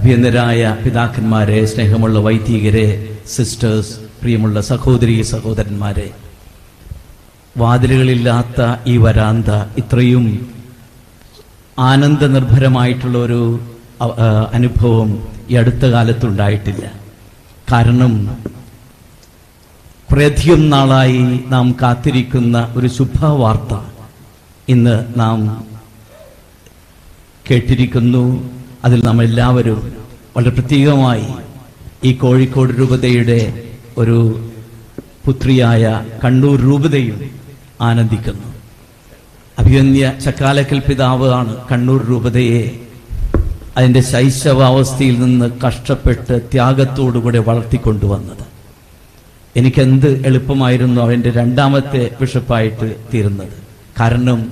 അഭിനന്ദരായ പിതാക്കന്മാരെ, സ്നേഹമുള്ള വൈദികരെ, സിസ്റ്റേഴ്സ്, പ്രിയമുള്ള സഹോദരീ സഹോദരന്മാരെ, വാതിലുകളില്ലാത്ത ഈ വരാന്ത ഇത്രയും ആനന്ദനിർഭരമായിട്ടുള്ള ഒരു അനുഭവം ഈ അടുത്ത കാലത്തുണ്ടായിട്ടില്ല. കാരണം കുറേയധികം നാളായി നാം കാത്തിരിക്കുന്ന ഒരു ശുഭവാർത്ത ഇന്ന് നാം കേട്ടിരിക്കുന്നു. അതിൽ നാം എല്ലാവരും വളരെ പ്രത്യേകമായി ഈ കോഴിക്കോട് രൂപതയുടെ ഒരു പുത്രിയായ കണ്ണൂർ രൂപതയും ആനന്ദിക്കുന്നു. അഭിമന്യ ചക്കാലക്കൽ പിതാവ് ആണ് കണ്ണൂർ രൂപതയെ അതിൻ്റെ ശൈശവാവസ്ഥയിൽ നിന്ന് കഷ്ടപ്പെട്ട് ത്യാഗത്തോടുകൂടെ വളർത്തിക്കൊണ്ടുവന്നത്. എനിക്കെന്ത് എളുപ്പമായിരുന്നു അവൻ്റെ രണ്ടാമത്തെ ബിഷപ്പായിട്ട് തീരുന്നത്. കാരണം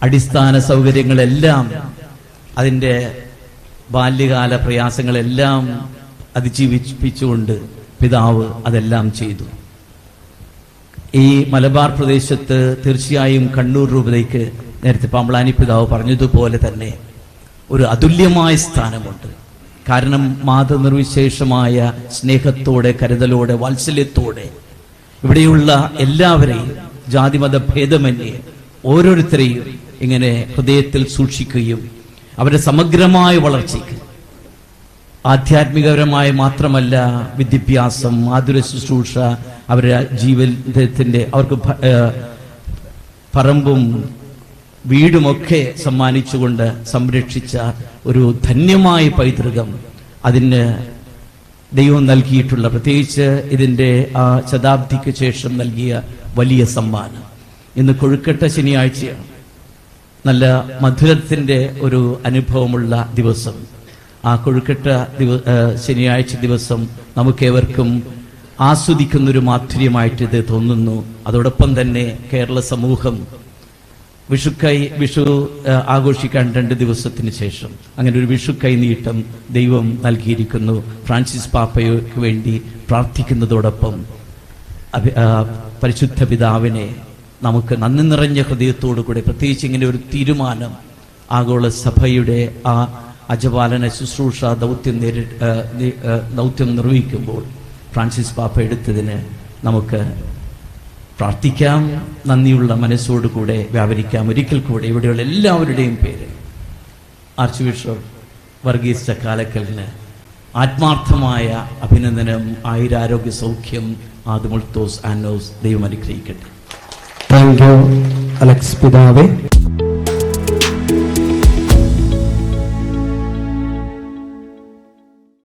അടിസ്ഥാന സൗകര്യങ്ങളെല്ലാം, അതിൻ്റെ ബാല്യകാല പ്രയാസങ്ങളെല്ലാം അതിജീവിപ്പിച്ചുകൊണ്ട് പിതാവ് അതെല്ലാം ചെയ്തു. ഈ മലബാർ പ്രദേശത്ത് തീർച്ചയായും കണ്ണൂർ രൂപതയ്ക്ക് നേരത്തെ പാമ്പളാനി പിതാവ് പറഞ്ഞതുപോലെ തന്നെ ഒരു അതുല്യമായ സ്ഥാനമുണ്ട്. കാരണം മാതൃനിർവിശേഷമായ സ്നേഹത്തോടെ, കരുതലോടെ, വാത്സല്യത്തോടെ ഇവിടെയുള്ള എല്ലാവരെയും ജാതിമത ഭേദമന്യേ ഓരോരുത്തരെയും ഇങ്ങനെ ഹൃദയത്തിൽ സൂക്ഷിക്കുകയും അവരുടെ സമഗ്രമായ വളർച്ചയ്ക്ക് ആധ്യാത്മികപരമായ മാത്രമല്ല വിദ്യാഭ്യാസം, ആതുര ശുശ്രൂഷ, അവരുടെ ജീവിതത്തിൻ്റെ അവർക്ക് പറമ്പും വീടുമൊക്കെ സമ്മാനിച്ചുകൊണ്ട് സംരക്ഷിച്ച ഒരു ധന്യമായ പൈതൃകം അതിന് ദൈവം നൽകിയിട്ടുള്ള, പ്രത്യേകിച്ച് ഇതിൻ്റെ ആ ശതാബ്ദിക്ക് ശേഷം നൽകിയ വലിയ സമ്മാനം. ഇന്ന് കൊഴുക്കട്ട ശനിയാഴ്ചയാണ്. നല്ല മധുരത്തിൻ്റെ ഒരു അനുഭവമുള്ള ദിവസം. ആ കൊഴുക്കട്ട ശനിയാഴ്ച ദിവസം നമുക്കേവർക്കും ആസ്വദിക്കുന്നൊരു മാധുര്യമായിട്ട് ഇത് തോന്നുന്നു. അതോടൊപ്പം തന്നെ കേരള സമൂഹം വിഷു ആഘോഷിക്കാൻ 2 ദിവസത്തിന് ശേഷം അങ്ങനെ ഒരു വിഷു കൈനീട്ടം ദൈവം നൽകിയിരിക്കുന്നു. ഫ്രാൻസിസ് പാപ്പയ്ക്ക് വേണ്ടി പ്രാർത്ഥിക്കുന്നതോടൊപ്പം പരിശുദ്ധ പിതാവിനെ നമുക്ക് നന്ദി നിറഞ്ഞ ഹൃദയത്തോടു കൂടെ, പ്രത്യേകിച്ച് ഇങ്ങനെ ഒരു തീരുമാനം ആഗോള സഭയുടെ ആ അജപാലന ശുശ്രൂഷ ദൗത്യം നിർവഹിക്കുമ്പോൾ ഫ്രാൻസിസ് പാപ്പ എടുത്തതിന് നമുക്ക് പ്രാർത്ഥിക്കാം. നന്ദിയുള്ള മനസ്സോടുകൂടെ വ്യാപരിക്കാം. ഒരിക്കൽ കൂടെ ഇവിടെയുള്ള എല്ലാവരുടെയും പേര് ആർച്ച് ബിഷപ്പ് വർഗീസ് ചക്കാലക്കലിന് ആത്മാർത്ഥമായ അഭിനന്ദനം, ആയുരാരോഗ്യ സൗഖ്യം, ആദമുൾത്തോസ് ആനോസ്. ദൈവം അനുഗ്രഹിക്കട്ടെ. താങ്ക് യു അലക്സ് പിതാവേ.